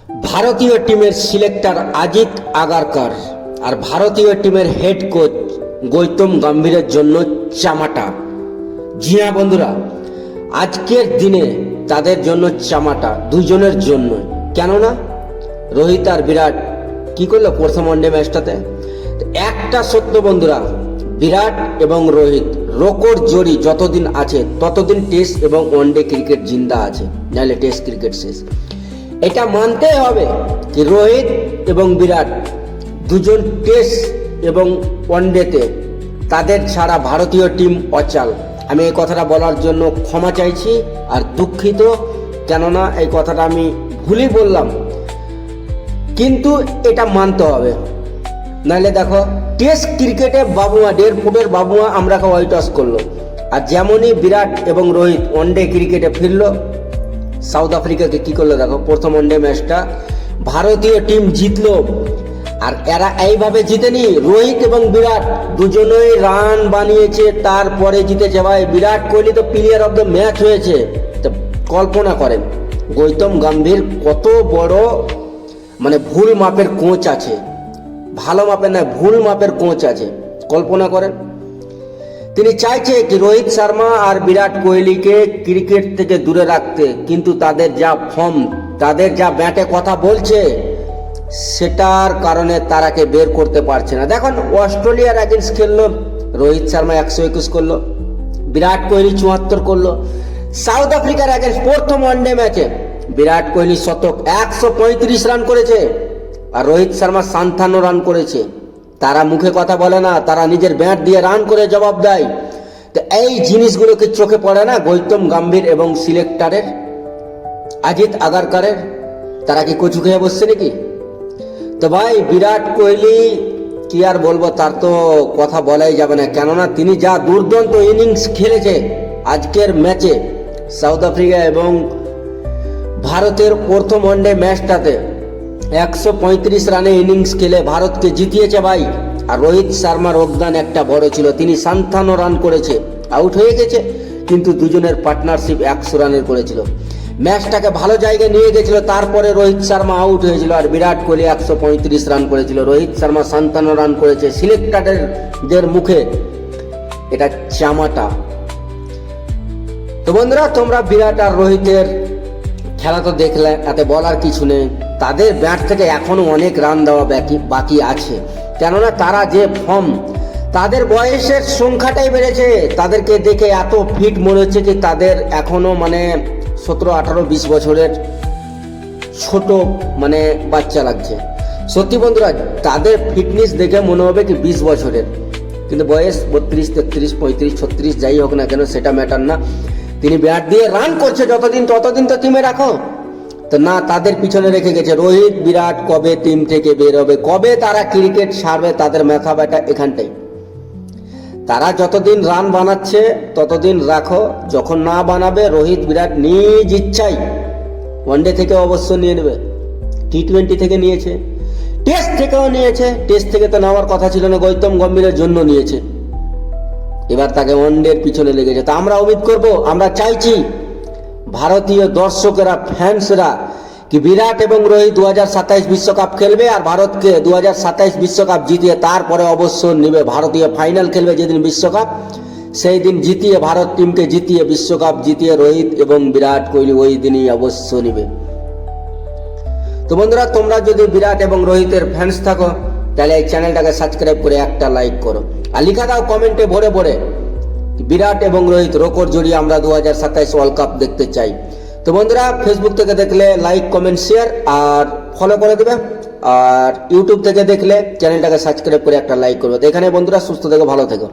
ভারতীয় টিমের সিলেক্টর আজিত আগারকার আর ভারতীয় টিমের হেড কোচ গৌতম গম্ভীরের জন্য চামাটা। জি হ্যাঁ বন্ধুরা, আজকের দিনে তাদের জন্য চামাটা, দুজনের জন্য। কেননা রোহিত আর বিরাট কি করলো প্রথম ওয়ানডে ম্যাচটাতে? একটা সত্য বন্ধুরা, বিরাট এবং রোহিত রেকর্ড জড়ি যতদিন আছে ততদিন টেস্ট এবং ওয়ানডে ক্রিকেট জিন্দা আছে, নাহলে টেস্ট ক্রিকেট শেষ। এটা মানতেই হবে যে রোহিত এবং বিরাট দুজন টেস্ট এবং ওয়ানডেতে তাদের ছাড়া ভারতীয় টিম অচল। আমি এই কথাটা বলার জন্য ক্ষমা চাইছি আর দুঃখিত, কেননা এই কথাটা আমি ভুলই বললাম, কিন্তু এটা মানতে হবে। নাহলে দেখো টেস্ট ক্রিকেটে বাবুয়া 1.5 ফুটের বাবুয়া আমরাকে হোয়াইট ওয়াশ করলো, আর যেমনই বিরাট এবং রোহিত ওয়ানডে ক্রিকেটে ফিরলো, সাউথ আফ্রিকাকে কি করলো দেখো। প্রথম ওয়ানডে ম্যাচটা ভারতীয় টিম জিতলো, আর এরা এইভাবে জিতেনি। রোহিত এবং বিরাট দুজনেই রান বানিয়েছে, তারপরে জিতেছে ভাই। বিরাট কোহলি তো প্লেয়ার অফ দ্য ম্যাচ হয়েছে। তো কল্পনা করেন গৌতম গম্ভীর কত বড় মানে ভুল মাপের কোচ আছে, ভালো মাপের না, ভুল মাপের কোচ আছে। কল্পনা করেন তিনি চাইছে কি রোহিত শর্মা আর বিরাট কোহলিকে ক্রিকেট থেকে দূরে রাখতে, কিন্তু তাদের যা ফর্ম, তাদের যা ব্যাটে কথা বলছে, সেটার কারণে তারাকে বের করতে পারছে না। দেখুন অস্ট্রেলিয়ার এগেন্স্ট খেললো, রোহিত শর্মা 121 করলো, বিরাট কোহলি 74 করলো। সাউথ আফ্রিকার এগেন্স্ট প্রথম ওয়ানডে ম্যাচে বিরাট কোহলি শতক 135 রান করেছে, আর রোহিত শর্মা 57 রান করেছে। তারা মুখে কথা বলে না, তারা নিজের ব্যাট দিয়ে রান করে জবাব দেয়। তো এই জিনিসগুলোকে চোখে পড়ে না গৌতম গম্ভীর এবং সিলেক্টরের আজিত আগারকারের? তারা কি কচু খেয়ে বসছে নাকি? তো ভাই বিরাট কোহলি কি আর বলবো, তার তো কথা বলাই যাবে না, কেননা তিনি যা দুর্দান্ত ইনিংস খেলেছে আজকের ম্যাচে সাউথ আফ্রিকা এবং ভারতের প্রথম ওয়ানডে ম্যাচটাতে 135 রানে ইনিংস খেলে ভারতকে জিতিয়েছে ভাই। আর রোহিত শর্মার অবদান একটা বড় ছিল, তিনি 57 রান করেছে, আউট হয়ে গেছে, কিন্তু দুজনের পার্টনারশিপ 100 রানের করেছিল, ম্যাচটাকে ভালো জায়গায় নিয়ে গেছিল। তারপরে রোহিত শর্মা আউট হয়েছিল, আর বিরাট কোহলি 135 রান করেছিল, রোহিত শর্মা 57 রান করেছে। সিলেক্টরদের মুখে এটা চামাটা। তো বন্ধুরা, তোমরা বিরাট আর রোহিতের খেলা তো দেখলে, এতে বলার কিছু নেই। তাদের ব্যাট থেকে এখনো অনেক রান দেওয়া বাকি আছে, কেননা তারা যে ফর্ম, তাদের বয়সের সংখ্যাটাই বেড়েছে। তাদেরকে দেখে এত ফিট মনে হচ্ছে কি তাদের এখনো মানে 17, 18, 20 বছরের ছোট মানে বাচ্চা লাগছে। সত্যি বন্ধুরা, তাদের ফিটনেস দেখে মনে হবে কি 20 বছরের, কিন্তু বয়স 32, 33, 35, 36 যাই হোক না কেন, সেটা ম্যাটার না। তিনি ব্যাট দিয়ে রান করছে যতদিন, ততদিন তো টিমে রাখো। তো না, তাদের পিছনে রেখে গেছে। রোহিত বিরাট কবে টিম থেকে বের হবে, কবে তারা ক্রিকেট ছাড়বে, তাদের মাথা ব্যথা এখানটাই। তারা যতদিন রান বানাচ্ছে ততদিন রাখো, যখন না বানাবে রোহিত বিরাট নিজ ইচ্ছাই ওয়ানডে থেকে অবশ্য নিয়ে নেবে, টি20 থেকে নিয়েছে, টেস্ট থেকেও নিয়েছে। টেস্ট থেকে তো নেওয়ার কথা ছিল না, গৌতম গম্ভীরের জন্য নিয়েছে, এবার তাকে ওয়ানডের পিছনে লেগেছে। তা আমরা উম্মিদ করব, আমরা চাইছি ভারতীয় দর্শকেরা, ফ্যান্সরা কি বিরাট এবং রোহিত 2027 বিশ্বকাপ খেলবে, আর ভারতকে 2027 বিশ্বকাপ জিতিয়ে তারপরে অবশ্য নেবে। ভারতীয় ফাইনাল খেলবে যেদিন বিশ্বকাপ, সেই দিন জিতিয়ে, ভারত টিমকে জিতিয়ে, বিশ্বকাপ জিতিয়ে রোহিত এবং বিরাট কোহলি ওই দিনই অবশ্য নেবে। তো বন্ধুরা, তোমরা যদি বিরাট এবং রোহিতের ফ্যান্স থাকো, তাহলে এই চ্যানেলটাকে সাবস্ক্রাইব করে একটা লাইক করো, আর লিখা দাও কমেন্টে ভরে ভরে বিরাট এবং রোহিত রেকর্ড জড়িয়ে আমরা 2027 ওয়ার্ল্ড কাপ দেখতে চাই। তো বন্ধুরা, ফেসবুক থেকে দেখলে লাইক, কমেন্ট, শেয়ার আর ফলো করে দেবে, আর ইউটিউব থেকে দেখলে চ্যানেলটাকে সাবস্ক্রাইব করে একটা লাইক করবে। তো এখানে বন্ধুরা, সুস্থ থেকো, ভালো থেকো।